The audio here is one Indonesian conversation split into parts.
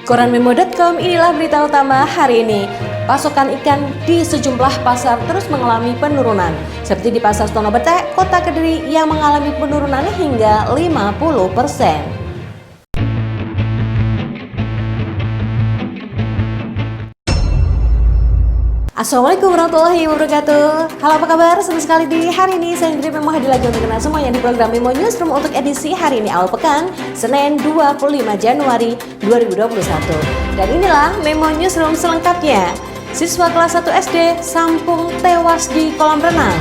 Koran Memo.com, inilah berita utama hari ini. Pasokan ikan di sejumlah pasar terus mengalami penurunan. Seperti di Pasar Stono Betek, Kota Kediri yang mengalami penurunan hingga 50%. Assalamualaikum warahmatullahi wabarakatuh. Halo, apa kabar? Senang sekali di hari ini saya Indri Memo hadir lagi untuk kenal semuanya di program Memo Newsroom untuk edisi hari ini awal pekan Senin 25 Januari 2021. Dan inilah Memo Newsroom selengkapnya. Siswa kelas 1 SD Sampung tewas di kolam renang.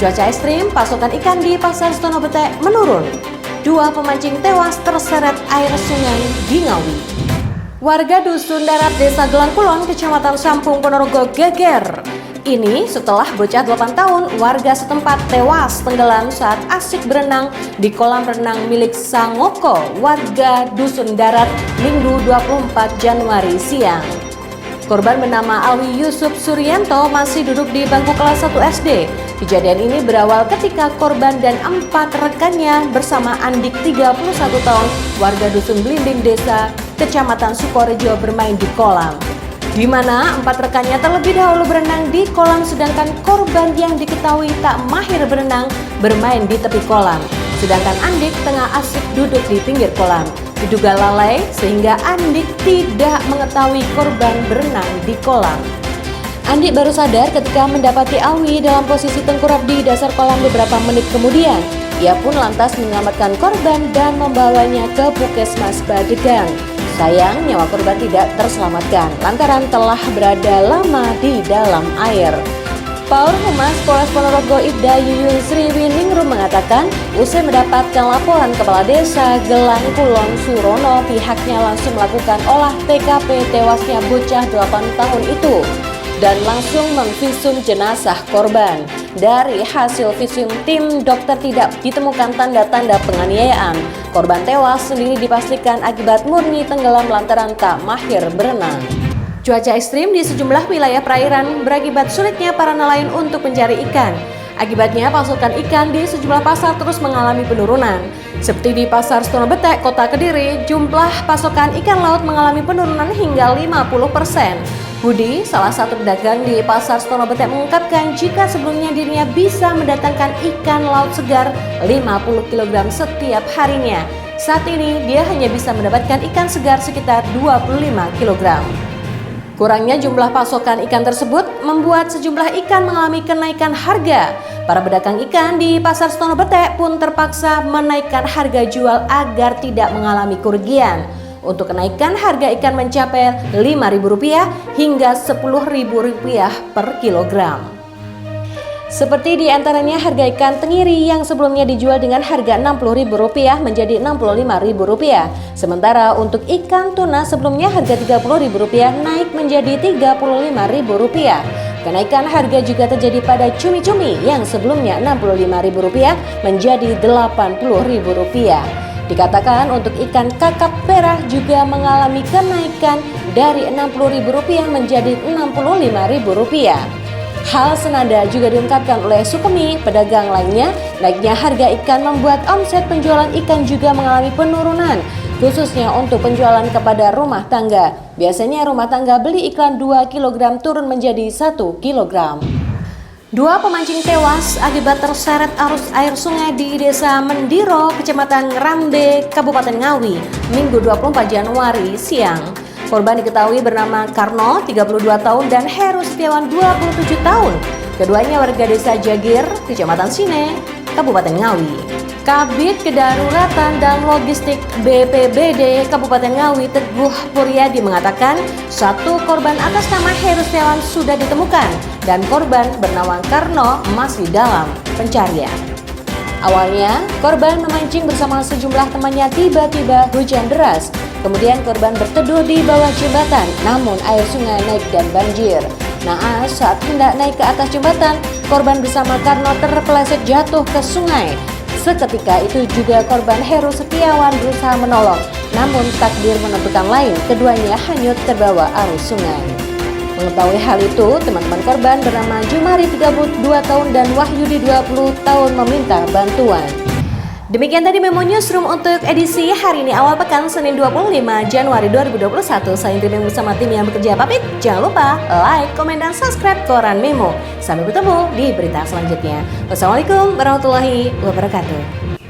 Cuaca ekstrim, pasokan ikan di Pasar Stono Betek menurun. 2 pemancing tewas terseret air sungai di Ngawi. Warga Dusun Darat Desa Gelang Kulon, Kecamatan Sampung, Ponorogo geger. Ini setelah bocah 8 tahun warga setempat tewas tenggelam saat asik berenang di kolam renang milik Sangoko, warga Dusun Darat, Minggu 24 Januari siang. Korban bernama Alwi Yusuf Suryanto masih duduk di bangku kelas 1 SD. Kejadian ini berawal ketika korban dan 4 rekannya bersama Andik 31 tahun warga Dusun Blimbing Desa Kecamatan Sukorejo bermain di kolam, di mana 4 rekannya terlebih dahulu berenang di kolam, sedangkan korban yang diketahui tak mahir berenang bermain di tepi kolam, sedangkan Andik tengah asik duduk di pinggir kolam. Diduga lalai sehingga Andik tidak mengetahui korban berenang di kolam. Andik baru sadar ketika mendapati Alwi dalam posisi tengkurap di dasar kolam beberapa menit kemudian. Ia pun lantas menyelamatkan korban dan membawanya ke Puskesmas Badegang. Sayang, nyawa korban tidak terselamatkan lantaran telah berada lama di dalam air. Paur Humas Polres Ponorogo Ibda Yuyun Sri Winingrum mengatakan, usai mendapatkan laporan Kepala Desa Gelang Kulon Surono, pihaknya langsung melakukan olah TKP tewasnya bocah 8 tahun itu dan langsung memvisum jenazah korban. Dari hasil visum tim dokter tidak ditemukan tanda-tanda penganiayaan. Korban tewas sendiri dipastikan akibat murni tenggelam lantaran tak mahir berenang. Cuaca ekstrim di sejumlah wilayah perairan berakibat sulitnya para nelayan untuk mencari ikan. Akibatnya pasokan ikan di sejumlah pasar terus mengalami penurunan. Seperti di Pasar Stono Betek, Kota Kediri, jumlah pasokan ikan laut mengalami penurunan hingga 50%. Budi, salah satu pedagang di Pasar Stono Betek, mengungkapkan jika sebelumnya dirinya bisa mendatangkan ikan laut segar 50 kg setiap harinya. Saat ini dia hanya bisa mendapatkan ikan segar sekitar 25 kg. Kurangnya jumlah pasokan ikan tersebut membuat sejumlah ikan mengalami kenaikan harga. Para pedagang ikan di Pasar Stono Betek pun terpaksa menaikkan harga jual agar tidak mengalami kerugian. Untuk kenaikan harga ikan mencapai Rp5.000 hingga Rp10.000 per kilogram. Seperti di antaranya harga ikan tenggiri yang sebelumnya dijual dengan harga Rp60.000 menjadi Rp65.000. Sementara untuk ikan tuna sebelumnya harga Rp30.000 naik menjadi Rp35.000. Kenaikan harga juga terjadi pada cumi-cumi yang sebelumnya Rp65.000 menjadi Rp80.000. Dikatakan untuk ikan kakap merah juga mengalami kenaikan dari Rp60.000 menjadi Rp65.000. Hal senada juga diungkapkan oleh Sukemi, pedagang lainnya. Naiknya harga ikan membuat omset penjualan ikan juga mengalami penurunan, khususnya untuk penjualan kepada rumah tangga. Biasanya rumah tangga beli iklan 2 kg turun menjadi 1 kg. 2 pemancing tewas akibat terseret arus air sungai di Desa Mendiro, Kecamatan Ngerambe, Kabupaten Ngawi, Minggu 24 Januari siang. Korban diketahui bernama Karno, 32 tahun, dan Heru Setiawan, 27 tahun. Keduanya warga Desa Jagir, Kecamatan Sine, Kabupaten Ngawi. Kabid Kedaruratan dan Logistik BPBD Kabupaten Ngawi, Teguh Puryadi mengatakan, 1 korban atas nama Heru Setiawan sudah ditemukan dan korban bernama Karno masih dalam pencarian. Awalnya, korban memancing bersama sejumlah temannya, tiba-tiba hujan deras. Kemudian korban berteduh di bawah jembatan, namun air sungai naik dan banjir. Naas saat hendak naik ke atas jembatan, korban bersama Karno terpeleset jatuh ke sungai. Seketika itu juga korban Heru Setiawan berusaha menolong, namun takdir menentukan lain, keduanya hanyut terbawa arus sungai. Mengetahui hal itu, teman-teman korban bernama Jumari 32 tahun dan Wahyudi 20 tahun meminta bantuan. Demikian tadi Memo Newsroom untuk edisi hari ini awal pekan Senin 25 Januari 2021. Saya Indri bersama tim yang bekerja pamit. Jangan lupa like, komen, dan subscribe Koran Memo. Sampai bertemu di berita selanjutnya. Wassalamualaikum warahmatullahi wabarakatuh.